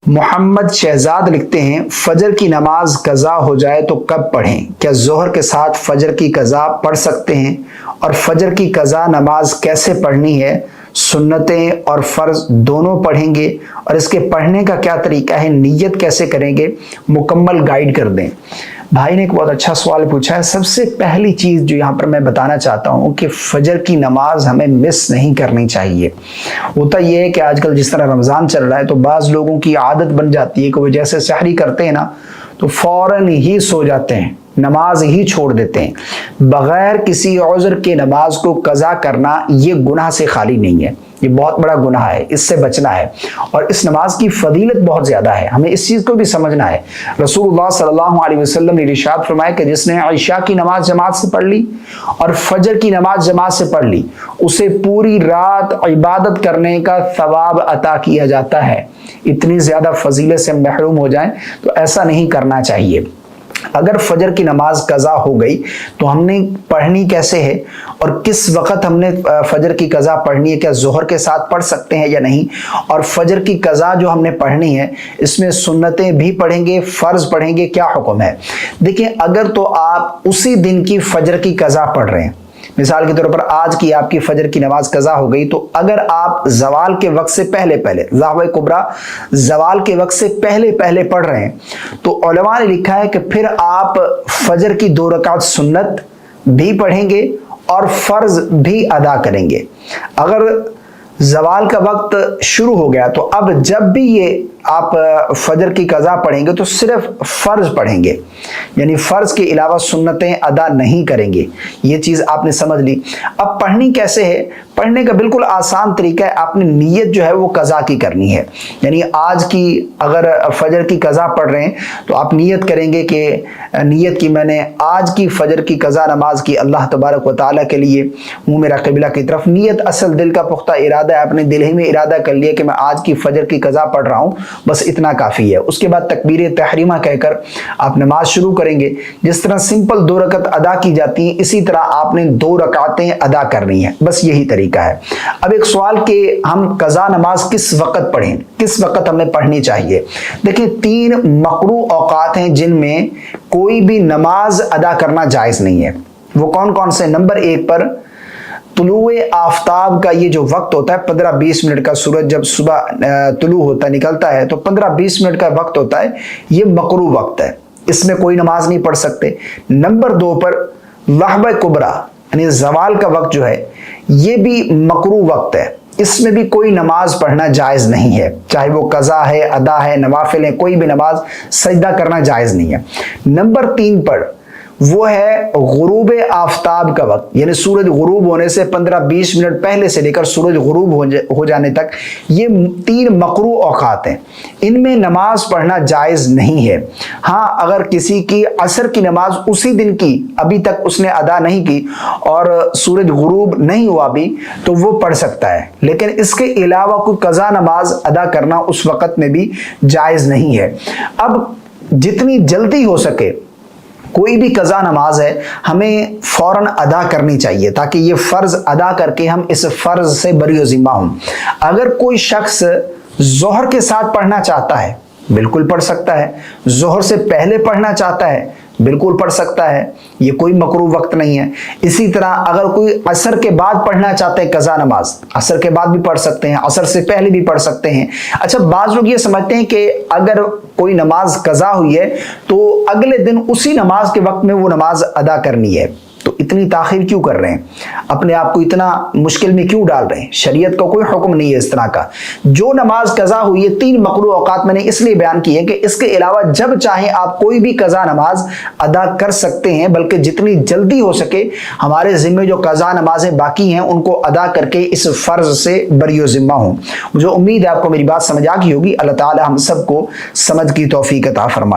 محمد شہزاد لکھتے ہیں فجر کی نماز قضا ہو جائے تو کب پڑھیں؟ کیا ظہر کے ساتھ فجر کی قضا پڑھ سکتے ہیں؟ اور فجر کی قضا نماز کیسے پڑھنی ہے؟ سنتیں اور فرض دونوں پڑھیں گے اور اس کے پڑھنے کا کیا طریقہ ہے؟ نیت کیسے کریں گے؟ مکمل گائیڈ کر دیں۔ بھائی نے ایک بہت اچھا سوال پوچھا ہے۔ سب سے پہلی چیز جو یہاں پر میں بتانا چاہتا ہوں کہ فجر کی نماز ہمیں مس نہیں کرنی چاہیے۔ ہوتا یہ ہے کہ آج کل جس طرح رمضان چل رہا ہے تو بعض لوگوں کی عادت بن جاتی ہے کہ وہ جیسے سحری کرتے ہیں نا تو فوراً ہی سو جاتے ہیں، نماز ہی چھوڑ دیتے ہیں۔ بغیر کسی عذر کے نماز کو قضا کرنا یہ گناہ سے خالی نہیں ہے، یہ بہت بڑا گناہ ہے، اس سے بچنا ہے۔ اور اس نماز کی فضیلت بہت زیادہ ہے، ہمیں اس چیز کو بھی سمجھنا ہے۔ رسول اللہ صلی اللہ علیہ وسلم نے ارشاد فرمایا کہ جس نے عشاء کی نماز جماعت سے پڑھ لی اور فجر کی نماز جماعت سے پڑھ لی، اسے پوری رات عبادت کرنے کا ثواب عطا کیا جاتا ہے۔ اتنی زیادہ فضیلت سے محروم ہو جائیں تو ایسا نہیں کرنا چاہیے۔ اگر فجر کی نماز قضا ہو گئی تو ہم نے پڑھنی کیسے ہے اور کس وقت ہم نے فجر کی قضا پڑھنی ہے؟ کیا ظہر کے ساتھ پڑھ سکتے ہیں یا نہیں؟ اور فجر کی قضا جو ہم نے پڑھنی ہے اس میں سنتیں بھی پڑھیں گے، فرض پڑھیں گے، کیا حکم ہے؟ دیکھیں، اگر تو آپ اسی دن کی فجر کی قضا پڑھ رہے ہیں، مثال کے طور پر آج کی آپ کی فجر کی نماز قضا ہو گئی، تو اگر آپ زوال کے وقت سے پہلے ظاہر کبریٰ زوال کے وقت سے پہلے پڑھ رہے ہیں تو علماء نے لکھا ہے کہ پھر آپ فجر کی 2 رکعت سنت بھی پڑھیں گے اور فرض بھی ادا کریں گے۔ اگر زوال کا وقت شروع ہو گیا تو اب جب بھی یہ آپ فجر کی قضا پڑھیں گے تو صرف فرض پڑھیں گے، یعنی فرض کے علاوہ سنتیں ادا نہیں کریں گے۔ یہ چیز آپ نے سمجھ لی۔ اب پڑھنی کیسے ہے؟ پڑھنے کا بالکل آسان طریقہ ہے، آپ نے نیت جو ہے وہ قضا کی کرنی ہے۔ یعنی آج کی اگر فجر کی قضا پڑھ رہے ہیں تو آپ نیت کریں گے کہ نیت کی میں نے آج کی فجر کی قضا نماز کی اللہ تبارک و تعالیٰ کے لیے، منہ میرا قبلہ کی طرف۔ نیت اصل دل کا پختہ ارادہ ہے، آپ نے دل ہی میں ارادہ کر لیا کہ میں آج کی فجر کی قضا پڑھ رہا ہوں، بس اتنا کافی ہے۔ اس کے بعد تکبیر تحریمہ کہہ کر آپ نماز شروع کریں گے۔ جس طرح سمپل 2 رکعت ادا کی جاتی ہیں اسی طرح آپ نے 2 رکعتیں ادا کرنی ہیں، بس یہی طریقہ ہے۔ اب ایک سوال کہ ہم قضا نماز کس وقت پڑھیں، کس وقت ہمیں پڑھنی چاہیے؟ دیکھیں، 3 مکروہ اوقات ہیں جن میں کوئی بھی نماز ادا کرنا جائز نہیں ہے۔ وہ کون کون سے؟ نمبر 1 پر طلوع آفتاب کا یہ جو وقت ہوتا ہے 15-20 منٹ کا، سورج جب صبح طلوع ہوتا ہے، نکلتا ہے تو 15-20 منٹ کا وقت ہوتا ہے، یہ مکروہ وقت ہے، اس میں کوئی نماز نہیں پڑھ سکتے۔ نمبر 2 پر لحظہ کبریٰ یعنی زوال کا وقت جو ہے یہ بھی مکروہ وقت ہے، اس میں بھی کوئی نماز پڑھنا جائز نہیں ہے، چاہے وہ قضا ہے، ادا ہے، نوافل ہے، کوئی بھی نماز سجدہ کرنا جائز نہیں ہے۔ نمبر 3 پر وہ ہے غروب آفتاب کا وقت، یعنی سورج غروب ہونے سے 15-20 منٹ پہلے سے لے کر سورج غروب ہو جانے تک، یہ 3 مکروہ اوقات ہیں، ان میں نماز پڑھنا جائز نہیں ہے۔ ہاں، اگر کسی کی عصر کی نماز اسی دن کی ابھی تک اس نے ادا نہیں کی اور سورج غروب نہیں ہوا بھی تو وہ پڑھ سکتا ہے، لیکن اس کے علاوہ کوئی قضا نماز ادا کرنا اس وقت میں بھی جائز نہیں ہے۔ اب جتنی جلدی ہو سکے کوئی بھی قضا نماز ہے ہمیں فوراً ادا کرنی چاہیے تاکہ یہ فرض ادا کر کے ہم اس فرض سے بری و ذمہ ہوں۔ اگر کوئی شخص ظہر کے ساتھ پڑھنا چاہتا ہے بالکل پڑھ سکتا ہے، ظہر سے پہلے پڑھنا چاہتا ہے بالکل پڑھ سکتا ہے، یہ کوئی مکروہ وقت نہیں ہے۔ اسی طرح اگر کوئی عصر کے بعد پڑھنا چاہتے ہیں قضا نماز، عصر کے بعد بھی پڑھ سکتے ہیں، عصر سے پہلے بھی پڑھ سکتے ہیں۔ اچھا، بعض لوگ یہ سمجھتے ہیں کہ اگر کوئی نماز قضا ہوئی ہے تو اگلے دن اسی نماز کے وقت میں وہ نماز ادا کرنی ہے، تو اتنی تاخیر کیوں کر رہے ہیں؟ اپنے آپ کو اتنا مشکل میں کیوں ڈال رہے ہیں؟ شریعت کا کوئی حکم نہیں ہے اس طرح کا۔ جو نماز قضا ہوئی ہے 3 مکروہ اوقات میں نے اس لیے بیان کی ہے کہ اس کے علاوہ جب چاہیں آپ کوئی بھی قضا نماز ادا کر سکتے ہیں، بلکہ جتنی جلدی ہو سکے ہمارے ذمہ جو قضا نمازیں باقی ہیں ان کو ادا کر کے اس فرض سے بری و ذمہ ہوں۔ مجھے امید ہے آپ کو میری بات سمجھ آ گئی ہوگی۔ اللہ تعالی ہم سب کو سمجھ کی توفیق عطا فرمائے۔